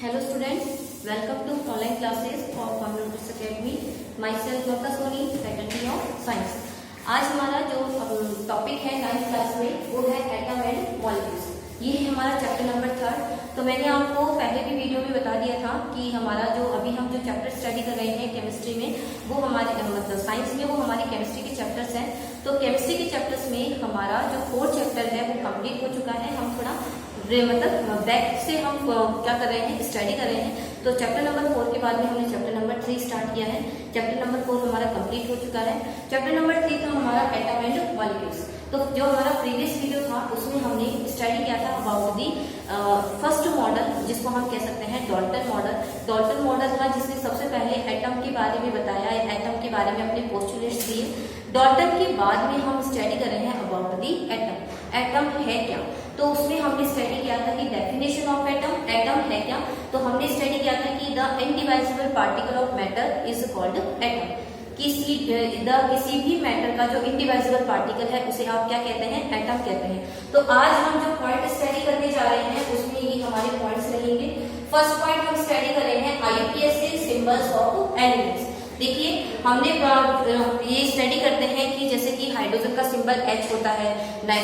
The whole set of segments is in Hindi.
Hello students, welcome to online classes of Computers Academy. Myself Gopta Soni, faculty of science. आज हमारा जो टॉपिक है 9th क्लास में वो है एटम एंड मॉलिक्यूल्स। ये है हमारा चैप्टर नंबर 3। तो मैंने आपको पहले भी वीडियो में बता दिया था कि हमारा जो अभी हम जो चैप्टर स्टडी कर रहे हैं केमिस्ट्री में वो हमारे मतलब साइंस में वो हमारे केमिस्ट्री के चैप्टर्स हैं। तो केमिस्ट्री के चैप्टर्स में हमारा जो 4th चैप्टर है वो कंप्लीट हो चुका है। हम थोड़ा मतलब बैक से हम क्या कर रहे हैं, स्टडी कर रहे हैं। तो चैप्टर नंबर 4 के बाद में हमने चैप्टर नंबर 3 स्टार्ट किया है। चैप्टर नंबर 4 हमारा कंप्लीट हो चुका है। चैप्टर नंबर 3 था हमारा एटम एंड मॉलिक्यूल्स। तो जो हमारा प्रीवियस वीडियो था उसमें हमने स्टडी किया था अबाउट दी फर्स्ट मॉडल, जिसको हम कह सकते हैं डॉल्टन मॉडल। डॉल्टन मॉडल था जिसने सबसे पहले एटम के बारे में बताया, एटम के बारे में अपने पोस्टुलेट्स दिए। डॉल्टन के बाद में हम स्टडी कर रहे हैं अबाउट दी एटम। एटम है क्या, तो उसमें हमने स्टडी किया था कि डेफिनेशन ऑफ एटम, एटम है क्या। तो हमने स्टडी किया था कि the indivisible particle of matter is called atom. किसी भी मैटर का जो इनडिवाइजिबल पार्टिकल है उसे आप क्या कहते हैं, एटम कहते हैं। तो आज हम जो पॉइंट स्टडी करने जा रहे हैं उसमें ये हमारे पॉइंट्स रहेंगे। फर्स्ट पॉइंट हम स्टडी कर रहे हैं IUPAC से सिंबल्स ऑफ एलिमेंट्स। देखिए हमने ये स्टडी करते हैं कि जैसे कि हाइड्रोजन का सिंबल H होता है,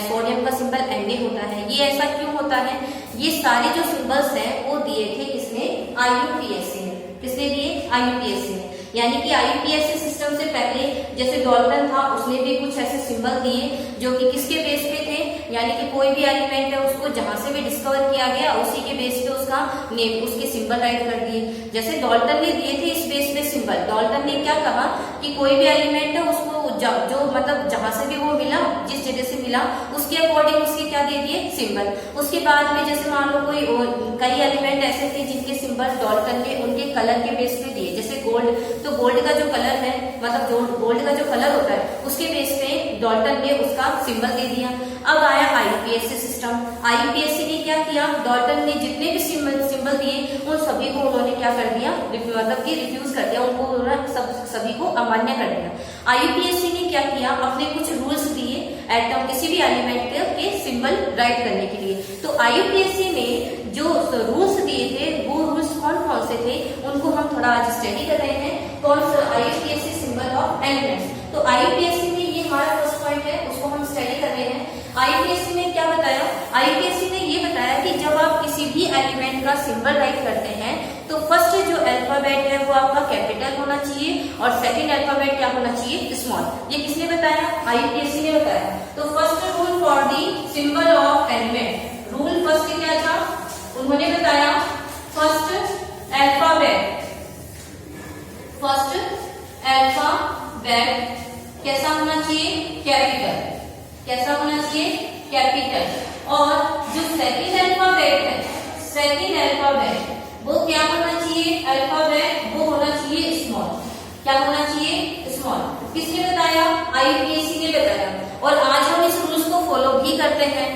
सोडियम का सिंबल Na होता है। ये ऐसा क्यों होता है? ये सारे जो सिंबल्स हैं वो दिए थे किसने? IUPAC ने। किसने दिए? IUPAC ने। यानी कि IUPAC सिस्टम से पहले जैसे डॉल्टन था उसने भी कुछ ऐसे सिंबल दिए जो कि किसके बेस पे थे, यानी कि कोई भी एलिमेंट है उसको जहां से भी डिस्कवर किया गया उसी के बेस पे उसका नेम, उसके सिंबल राइट कर दिए। जैसे डॉल्टन ने दिए थे इस बेस पे सिंबल। डॉल्टन ने क्या कहा कि कोई भी एलिमेंट है उसको जो मतलब जहां से भी वो मिला, जिस जगह से मिला उसके अकॉर्डिंग उसके क्या दे दिए, सिंबल। उसके बाद में जैसे मान लो कई एलिमेंट ऐसे थे जिनके सिंबल डॉल्टन ने उनके कलर के बेस पे दिए। जैसे गोल्ड, तो गोल्ड का जो कलर है मतलब जो गोल्ड का जो कलर होता है उसके बेस पे डॉल्टन ने उसका सिंबल दे दिया। अब आया IUPAC सिस्टम। IUPAC ने क्या किया, डॉल्टन ने जितने भी सिंबल दिए उन सभी को उन्होंने क्या कर दिया, मतलब कि रिफ्यूज कर दिया, उनको उन्होंने सभी को अमान्य कर दिया। IUPAC ने क्या किया, अपने कुछ रूल्स दिए एटम किसी भी एलिमेंट के सिंबल राइट करने के लिए। तो IUPAC ने जो रूल्स दिए थे वो रूल्स कौन कौन से थे उनको हम थोड़ा आज स्टडी कर रहे हैं। कौन सा? IUPAC symbol of elements. तो IUPAC में ये हमारा फर्स्ट पॉइंट है, उसको हम स्टडी कर रहे हैं। IUPAC ने क्या बताया? IUPAC ने ये बताया कि जब आप किसी भी एलिमेंट का सिंबल राइट करते हैं तो फर्स्ट जो अल्फाबेट है वो आपका कैपिटल होना चाहिए और सेकंड अल्फाबेट क्या होना चाहिए, स्मॉल। ये किसने बताया? IUPAC ने बताया। तो first rule for the symbol of element, rule first क्या था उन्होंने बताया, फर्स्ट अल्फाबेट कैसा होना चाहिए, कैपिटल। कैसा होना चाहिए, कैपिटल। और जो सेकंड अल्फाबेट है, सेकंड अल्फाबेट वो क्या होना चाहिए, अल्फाबेट वो होना चाहिए स्मॉल। क्या होना चाहिए, स्मॉल। किसने बताया? IUPAC ने बताया। और आज हम इस रूल्स को फॉलो भी करते हैं।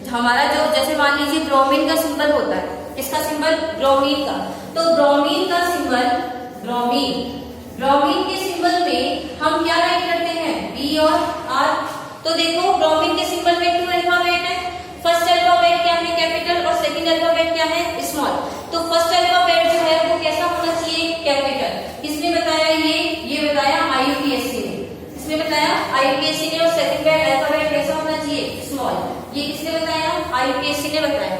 हमारा जो जैसे मान लीजिए ब्रोमीन का सिंबल होता है, इसका सिंबल ब्रोमीन का, तो ब्रोमीन का सिंबल ब्रोमीन के सिंबल में हम क्या राइट करते हैं, B और R। तो देखो ब्रोमीन के सिंबल में 2 अल्फाबेट है। फर्स्ट अल्फाबेट क्या है, कैपिटल, और सेकंड अल्फाबेट क्या है, स्मॉल। तो फर्स्ट अल्फाबेट जो है वो कैसा होना चाहिए, कैपिटल। किसने बताया? ये बताया IUPAC ने। किसने बताया? IUPAC ने। और सेकंड अल्फाबेट कैसा होना चाहिए, स्मॉल। ये किसने बताया? IUPAC ने बताया।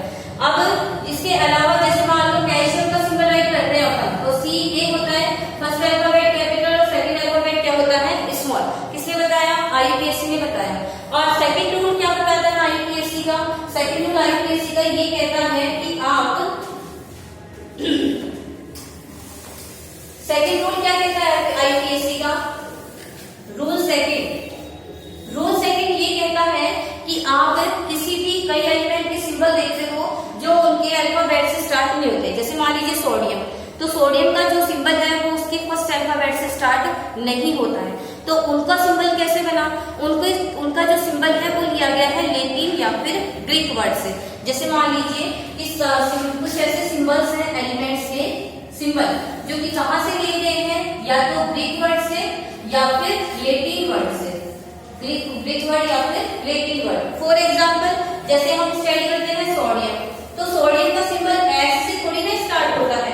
अब इसके अलावा जैसे मान लो कैल्शियम का सिंबल राइट करते हैं अपन, तो CA होता है। फर्स्ट अल्फाबेट कैपिटल और सेकंड अल्फाबेट क्या होता है, स्मॉल। किसने बताया? IUPAC ने बताया। और सेकंड रूल क्या बताता है IUPAC का? सेकंड रूल IUPAC का ये कहता है कि आप सेकंड रूल क्या कहता है IUPAC का? रूल सेकंड ये कहता है कि आप किसी भी कई एलिमेंट के सिंबल देखते हो जो उनके अल्फाबेट से स्टार्ट नहीं होते। जैसे मान लीजिए सोडियम, तो सोडियम का जो सिंबल है वो उसके फर्स्ट अल्फाबेट से स्टार्ट नहीं होता है। तो उनका सिंबल कैसे बना? उनका जो सिंबल है वो लिया गया है लैटिन या फिर ग्रीक वर्ड से। जैसे मान लीजिए कुछ ऐसे सिंबल्स हैं एलिमेंट्स के सिंबल जो कि कहां से लिए गए हैं, या तो ग्रीक वर्ड से या फिर लैटिन वर्ड से। ग्रीक वर्ड या फिर लैटिन वर्ड। फॉर एग्जाम्पल जैसे हम स्टडी करते हैं सोडियम, तो सोडियम का सिंबल S से थोड़ी ना स्टार्ट होता है,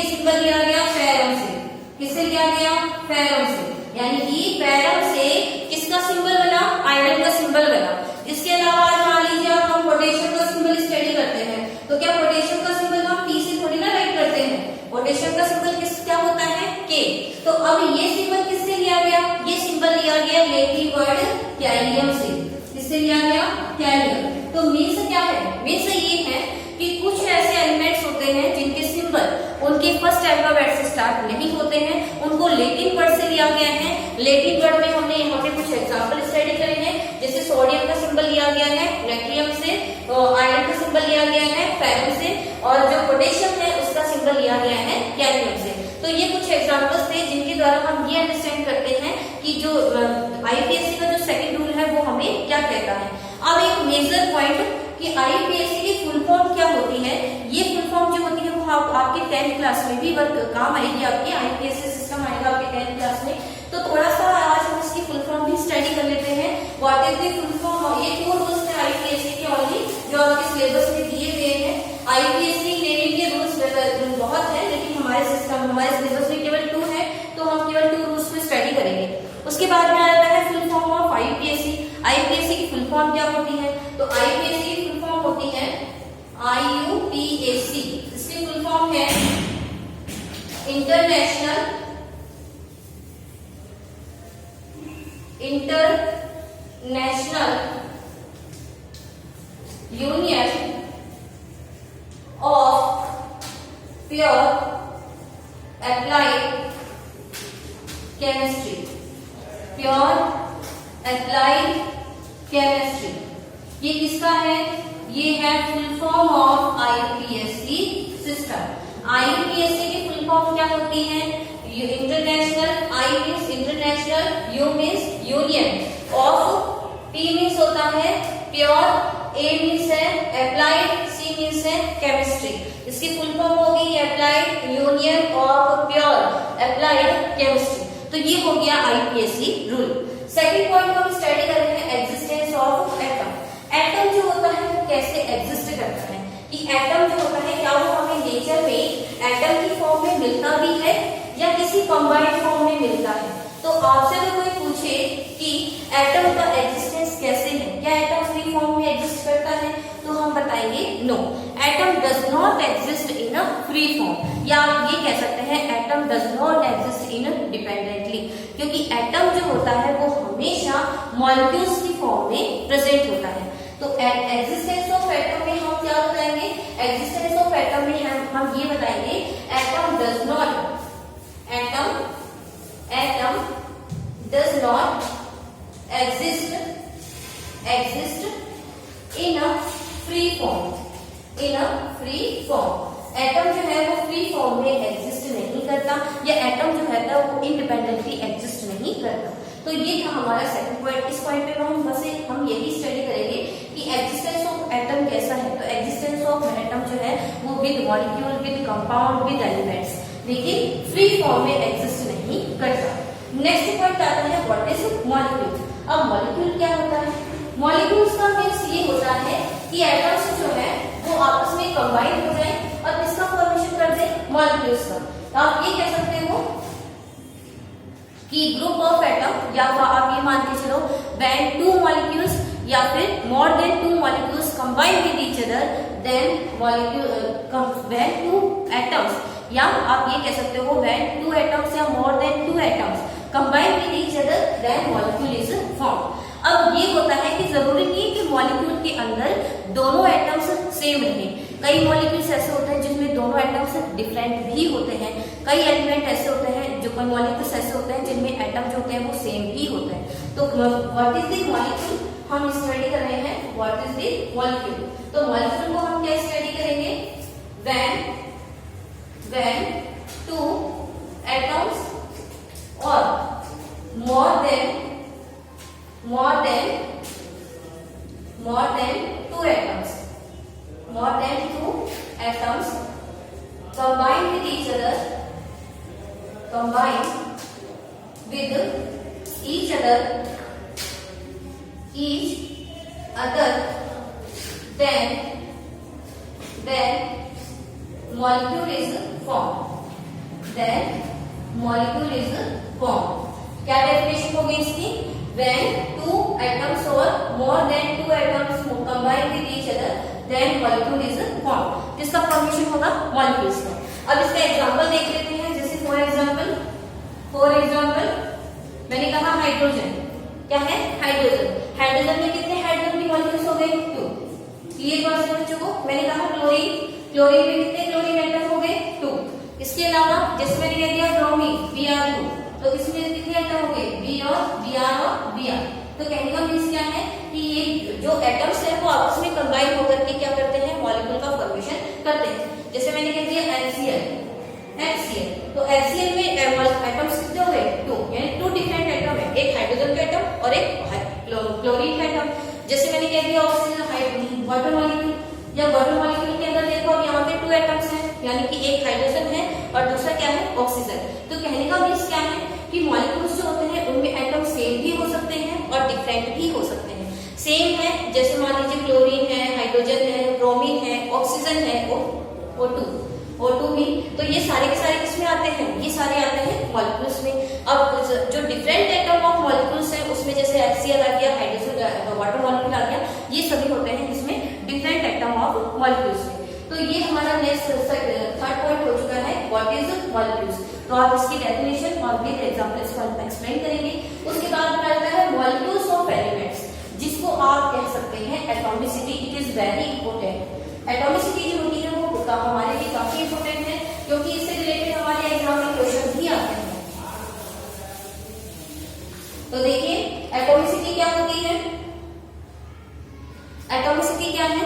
ये सिंबल लिया गया फेरम से। किससे लिया गया? फेरम से। यानी कि फेरम से किसका सिंबल बना? आयरन का सिंबल बना। इसके अलावा आज मान लीजिए हम पोटेशियम का सिंबल स्टडी करते हैं, तो क्या पोटेशियम का सिंबल हम P से थोड़ी ना राइट करते हैं, पोटेशियम का सिंबल क्या होता है? K। तो अब ये सिंबल किससे लिया गया? ये सिंबल लिया गया लैटिन वर्ड कैलियम से। किससे लिया गया? कैलियम। तो मीन्स क्या है? मीन्स ये है कि कुछ ऐसे एलिमेंट्स होते हैं जिनके सिंबल उनके फर्स्ट अल्फाबेट से स्टार्ट नहीं होते हैं, उनको लैटिन वर्ड से लिया गया है। लैटिन वर्ड में हमने यहाँ पे कुछ एग्जांपल स्टडी करे हैं, जैसे सोडियम का सिंबल लिया गया है नेट्रियम से, आयरन का सिंबल लिया गया है फेरम से, और जो पोटेशियम है उसका सिंबल लिया गया है कैलियम से। तो ये कुछ एग्जांपल्स थे जिनके द्वारा हम ये अंडरस्टैंड करते हैं कि जो आईपीएससी का जो सेकंड रूल है वो हमें क्या कहता है। अब एक मेजर पॉइंट कि आईपीएससी की फुल फॉर्म क्या होती है। ये फुल फॉर्म जो होती है वो आपके 10th क्लास में भी काम आएगी, आपके आईपीएससी सिस्टम आएगा आपके 10th क्लास में। तो थोड़ा सा आज हम इसकी फुल फॉर्म भी स्टडी कर लेते हैं। What is the full form? ये 4 रूल्स है आईपीएससी के ओनली जो आपके सिलेबस में दिए गए हैं। आईपीएससी लेने के रूल्स बहुत है, लेकिन हमारे सिलेबस में केवल 2 है, तो हम केवल 2 रूल्स में स्टडी करेंगे। उसके बाद में आता है full form of IPSC. IPSC की फुल फॉर्म क्या होती है? तो आईपीएससी की फुल फॉर्म होती है IUPAC। इसकी फुल फॉर्म है international union of pure applied chemistry. Pure applied chemistry ये किसका है? ये है full form of IPSC system. IPSC की फुल फॉर्म क्या होती है? International, I means international, you means union, of P means होता है प्योर, ए मीन्स है अप्लाइड, सी मीन्स है केमिस्ट्री। इसकी फुल फॉर्म होगी applied union of pure applied chemistry. तो ये हो गया आईपीएससी रूल। सेकंड पॉइंट हम स्टडी कर रहे हैं एग्जिस्टेंस ऑफ एटम। एटम जो होता है वो कैसे एग्जिस्ट करता है, कि एटम जो होता है क्या वो हमें नेचर में एटम की फॉर्म में मिलता भी है या किसी कंबाइंड फॉर्म में मिलता है। तो आपसे अगर कोई पूछे कि एटम का एग्जिस्टेंस कैसे है, क्या एटम फ्री फॉर्म में एग्जिस्ट करता है, तो हम बताएंगे no, atom does not exist in a free form. या आप ये कह सकते हैं atom does not exist independently, क्योंकि एटम जो होता है वो हमेशा मॉलिक्यूल्स की फॉर्म में प्रेजेंट होता है। तो एग्जिस्टेंस ऑफ एटम में हम क्या बताएंगे? एग्जिस्टेंस ऑफ एटम में हम ये बताएंगे atom does not exist in a free form। Atom जो है वो फ्री फॉर्म में एग्जिस्ट नहीं करता, या एटम जो है वो इंडिपेंडेंटली एग्जिस्ट नहीं करता। तो ये था हमारा सेकंड पॉइंट। इस पॉइंट पे हम यही स्टडी करेंगे कि एग्जिस्टेंस ऑफ एटम कैसा है। तो एग्जिस्टेंस ऑफ एटम जो है वो with molecule, with compound, with elements, लेकिन फ्री फॉर्म में एग्जिस्ट नहीं करता। नेक्स्ट पॉइंट आता है व्हाट इज मॉलिक्यूल। अब मॉलिक्यूल क्या होता है? मॉलिक्यूल्स का मीन्स ये होता है कि एटम्स जो है वो आपस में कंबाइन हो जाए और किसका फॉर्मेशन कर दे? मॉलिक्यूल्स का। तो आप ये कह सकते हो कि ग्रुप ऑफ एटम, या आप ये मान के चलो व्हेन 2 मॉलिक्यूल्स या फिर more than 2 molecules combine with each other than when 2 atoms, या आप ये कह सकते हो व्हेन 2 एटम्स या more than 2 atoms combine with each other than molecule is form. अब ये होता है कि जरूरी नहीं है कि मॉलिक्यूल के अंदर दोनों एटम्स सेम रहें। कई मॉलिक्यूल्स ऐसे होते हैं जिनमें दोनों एटम्स डिफरेंट भी होते हैं। कई एलिमेंट ऐसे होते हैं, जो कई मॉलिक्यूल्स ऐसे होते हैं जिनमें एटम जो होते हैं वो सेम ही होते हैं। तो व्हाट इज द मॉलिक्यूल हम स्टडी कर रहे हैं, व्हाट इज द मॉलिक्यूल। तो मॉलिक्यूल को हम क्या स्टडी करेंगे? when 2 atoms or more than 2 atoms combine with each other then molecule is formed। then molecule is formed. क्या डेफिनेशन होगी इसकी? When two atoms or more than two atoms combine with each other, then molecule is formed. किसका फॉर्मेशन होगा? मॉलिक्यूल्स का. अब इसका एग्जांपल देख लेते हैं. जैसे फॉर एग्जांपल मैंने कहा हाइड्रोजन. क्या है? हाइड्रोजन. हाइड्रोजन में कितने हाइड्रोजन की मॉलिक्यूल्स हो गए? 2. क्लियर बात है बच्चों को? मैंने कहा क्लोरीन में कितने क्लोरीन एटम हो गए? 2. इसके अलावा जैसे मैंने कह दिया ब्रोमीन Br2, तो इसमें कितने एटम हो गए? B और Br. तो कहने का मीन्स क्या है कि ये जो एटम्स है वो आपस में कंबाइन होकर के क्या करते हैं? मॉलिक्यूल का फॉर्मेशन करते हैं. जैसे मैंने कह दिया HCl. तो HCl में एटम्स कितने हो गए? 2. यानी 2 डिफरेंट एटम है. एक हाइड्रोजन का एटम और एक क्लोरीन का एटम. जैसे मैंने कह दिया ऑक्सीजन वाटर मॉलिक्यूल, या वाटर मॉलिक्यूल के अंदर देखो अब यहाँ पे 2 एटम्स हैं, यानी कि एक हाइड्रोजन है और दूसरा क्या है? ऑक्सीजन. तो कहने का मीन्स क्या है कि मॉलिक्यूल्स जो होते हैं उनमें एटम सेम भी हो सकते हैं और डिफरेंट भी हो सकते हैं. सेम है जैसे मान लीजिए क्लोरीन है, हाइड्रोजन है, ब्रोमीन है, ऑक्सीजन है, O2 भी. तो ये सारे के सारे किसमें आते हैं? ये सारे आते हैं मॉलिक्यूल्स में. अब जो डिफरेंट एटम ऑफ मॉलिक्यूल्स है उसमें जैसे HCl आ गया, हाइड्रोजन वाटर मॉलिक्यूल आ गया, ये सभी होते हैं इसमें डिफरेंट एटम ऑफ मॉलिक्यूल्स में. तो ये हमारा नेक्स्ट थर्ड पॉइंट हो चुका है व्हाट इज मॉलिक्यूल्स. तो आप इसकी डेफिनेशन और विद एग्जांपल्स को एक्सप्लेन करेंगे. उसके बाद में आता है मॉलिक्यूल्स ऑफ एलिमेंट्स, जिसको आप कह सकते हैं atomicity. It is very important. Atomicity जो होती है वो हमारे लिए काफी इंपॉर्टेंट है क्योंकि इससे रिलेटेड हमारे एग्जाम में क्वेश्चन भी आते हैं. तो देखिए एटॉमिसिटी क्या होती है? एटॉमिसिटी क्या है?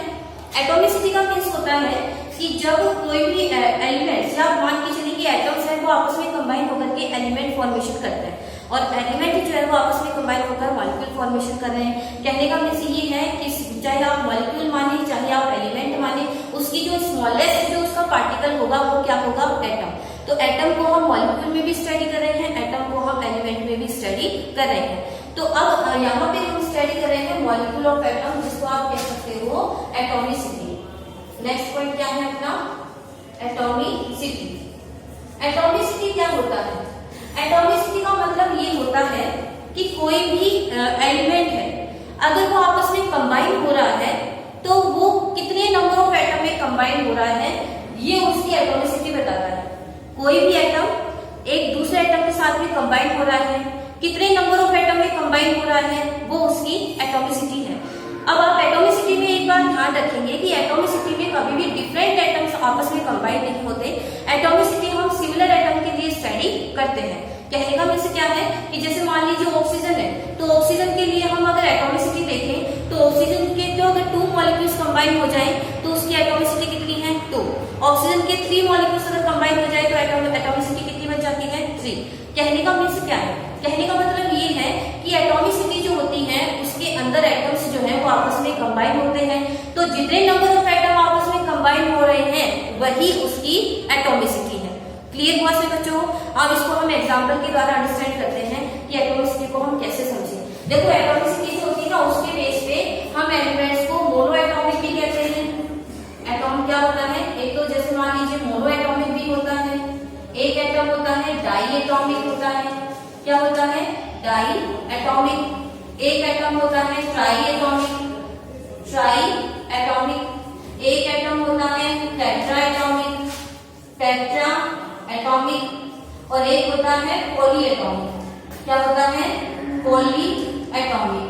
एटॉमिसिटी का मीन्स होता है कि जब कोई भी एलिमेंट्स या मान के चलिए कि एटम्स है वो आपस में कंबाइन होकर के एलिमेंट फॉर्मेशन करते हैं और एलिमेंट जो है वो आपस में कंबाइन होकर मॉलिक्यूल फॉर्मेशन कर रहे हैं. कहने का मीन्स ये है कि चाहे आप मॉलिक्यूल माने चाहे आप एलिमेंट माने, उसकी जो स्मॉलेस्ट जो उसका पार्टिकल होगा वो क्या होगा? एटम. तो एटम को हम मॉलिक्यूल में भी स्टडी कर रहे हैं, एटम को हम एलिमेंट में भी स्टडी कर रहे हैं. तो अब यहाँ पे हम स्टडी कर रहे हैं मॉलिक्यूल ऑफ एटम, जिसको आप कह सकते हो एटॉमिसिटी. नेक्स्ट पॉइंट क्या है अपना? एटॉमिसिटी. एटॉमिसिटी क्या होता है? एटॉमिसिटी का मतलब ये होता है कि कोई भी एलिमेंट है अगर वो आपस में कंबाइन हो रहा है तो वो कितने नंबर ऑफ एटम में कंबाइन हो रहा है, ये उसकी एटॉमिसिटी बताता है. कोई भी एटम एक दूसरे एटम के साथ में कंबाइन हो रहा है, कितने नंबर ऑफ एटम में कंबाइन हो रहा है, वो उसकी एटॉमिसिटी है. अब आप एटॉमिसिटी में एक बार ध्यान रखेंगे कि एटॉमिसिटी में कभी भी डिफरेंट एटम्स आपस में कंबाइन नहीं होते. एटॉमिसिटी हम सिमिलर एटम के लिए स्टडी करते हैं. कहने का मीन्स क्या है कि जैसे मान लीजिए ऑक्सीजन है, तो ऑक्सीजन के लिए हम अगर एटॉमिसिटी देखें तो ऑक्सीजन के जो अगर 2 मॉलिक्यूल्स कंबाइन हो जाए तो उसकी एटॉमिसिटी कितनी है? 2. ऑक्सीजन के 3 मॉलिक्यूल्स अगर कंबाइन हो जाए तो एटॉमिसिटी कितनी बन जाती है? 3. कहने का मीन्स क्या है? कहने का मतलब ये है कि एटॉमिसिटी जो होती है उसके अंदर एटम्स जो है वो आपस में कंबाइन होते हैं. तो जितने नंबर ऑफ एटम आपस में कंबाइन हो रहे हैं वही उसकी एटॉमिसिटी है. क्लियर हुआ से बच्चों? अब इसको हम एग्जांपल के द्वारा अंडरस्टैंड करते हैं कि एटॉमिसिटी को हम कैसे समझें. देखो एटॉमिसिटी जो होती है ना उसके बेस पे हम एलिमेंट्स को मोनो एटॉमिक भी कहते हैं. एटॉम क्या होता है? एक तो जैसे मान लीजिए मोनो एटॉमिक भी होता है, एक एटम होता है डाई एटॉमिक होता है. क्या होता है? Die atomic. एक एटम होता है ट्राई एटॉमिक. एक एटम होता है टेट्रा एटॉमिक और एक होता है पॉली एटॉमिक. क्या होता है? Poly atomic.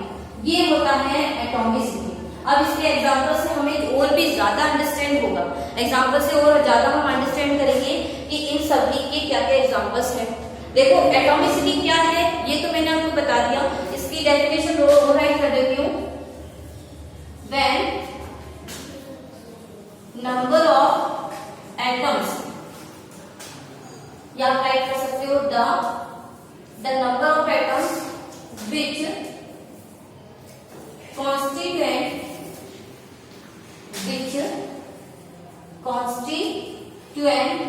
ये होता है एटॉमिसिटी. अब इसके एग्जांपल से हमें और भी ज्यादा अंडरस्टैंड होगा. एग्जांपल से और ज्यादा हम अंडरस्टैंड करेंगे कि इन सभी के क्या क्या एग्जांपल्स हैं. देखो एटॉमिसिटी क्या है ये तो मैंने आपको बता दिया. इसकी डेफिनेशन राइट कर देती हूँ. व्हेन नंबर ऑफ एटम्स, या आप राइट कर सकते हो the number of atoms which constituent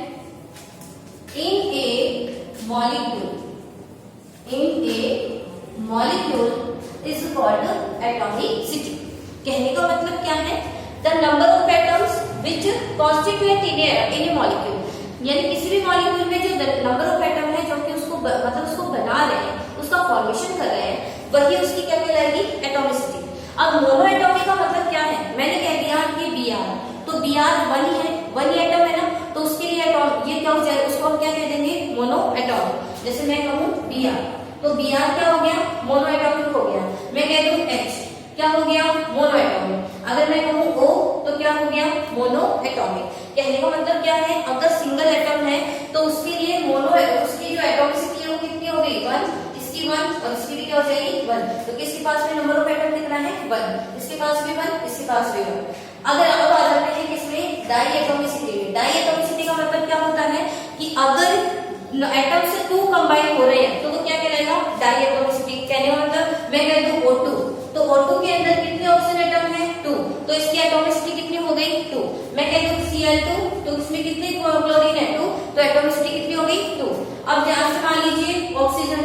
in a molecule is called atomicity. कहने का मतलब क्या है? The number of atoms which constituent in a molecule, यानी किसी भी मॉलिक्यूल में जो नंबर ऑफ एटम है जो कि उसको मतलब उसको बना रहे हैं, उसका फॉर्मेशन कर रहे हैं, वही उसकी क्या कहलाएगी, एटॉमिसिटी। अब मोनो एटॉमिक का मतलब क्या है, मैंने कह दिया कि Br, तो Br वन ही है, वन ही एटम है ना, तो उसके लिए ये क्या हो जाएगा, उसको हम क्या कह देंगे, मोनो एटॉमिक। जैसे मैं कहूँ Br, तो Br क्या हो गया, मोनो एटॉमिक हो गया। मैं कह दूं H, क्या हो गया, मोनो एटॉमिक। अगर मैं कहूँ O, तो क्या हो गया, मोनो एटॉमिक। कहने का मतलब क्या है, अगर सिंगल एटम है तो उसके लिए मोनो, उसकी जो एटॉमिसिटी है वो कितनी हो गई, 1, इसकी 1 और इसकी भी क्या हो जाएगी, 1। तो किसके पास में नंबर ऑफ एटम कितना है, 1, इसके पास भी 1, इसके पास भी 1। अगर अब आ जाते हैं किसमें, डाई एटॉमिसिटी में। डाई एटॉमिसिटी का मतलब क्या होता है कि अगर एटम से 2 कंबाइन हो रहे हैं तो क्या कहलाएगा, डाई एटॉमिसिटी। कहने का मतलब मैं कह दूं O2, तो O2 के अंदर कितने ऑक्सीजन एटम है, 2, तो इसकी एटॉमिसिटी कितनी हो गई, 2। मैं कह दूं Cl2, तो इसमें कितने क्लोरीन है, 2, तो एटॉमिसिटी कितनी हो गई, 2। अब ध्यान से मान लीजिए ऑक्सीजन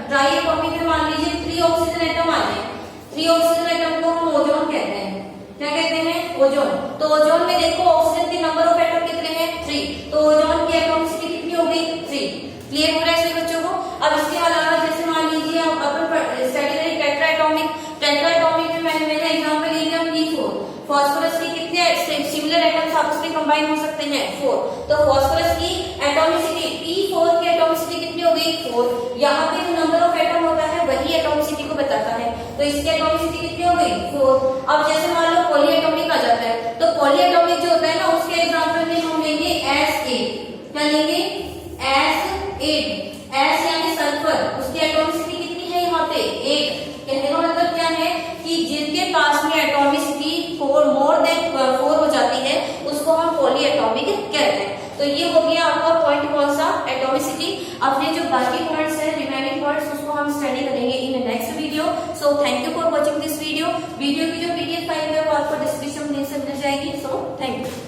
ट्राई एटॉमिक में मान लीजिए 3 ऑक्सीजन एटम आ गए। 3 ऑक्सीजन एटम को हम ओजोन कहते हैं। क्या कहते हैं, ओजोन। तो ओजोन में देखो ऑक्सीजन के नंबर ऑफ एटम कितने हैं, 3, तो ओजोन की एटॉमिसिटी कितनी हो गई, 3। क्लियर हो रहा है सभी बच्चों को। अब इसके अलावा जैसे मान लीजिए अपन स्टडी करें टेट्रा एटॉमिक। टेट्रा एटॉमिक में मैंने एग्जांपल ले लिया P4। फास्फोरस के कितने सिमिलर एटम्स आपस में कंबाइन हो सकते हैं, 4। तो फास्फोरस की एटॉमिसिटी P4 की एटॉमिसिटी कितनी हो गई, 4। यहाँ पे जो नंबर ऑफ एटम होता है वही एटॉमिसिटी को बताता है, तो इसकी एटॉमिसिटी कितनी हो गई, 4। अब जैसे मान लो पॉली एटॉमिक आ जाता है, तो पॉली एटॉमिक जो होता है ना, उसके एग्जांपल में हम लेंगे S8। क्या लेंगे, S8। S यानी सल्फर, उसकी एटॉमिसिटी कितनी है यहाँ पे, 8। कहने का मतलब क्या है कि जिनके पास में एटॉमिसिटी 4 मोर देन 4 हो जाती है उसको हम पॉली एटॉमिक कहते हैं। तो ये हो गया आपका पॉइंट कौन सा, एटॉमिसिटी। अपने जो बाकी पॉइंट्स है, रिमेनिंग पॉइंट्स, उसको हम स्टडी करेंगे in next video. So thank you for watching this video. Video की जो PDF फाइल है वो आपको डिस्क्रिप्शन में मिल जाएगी। So thank you.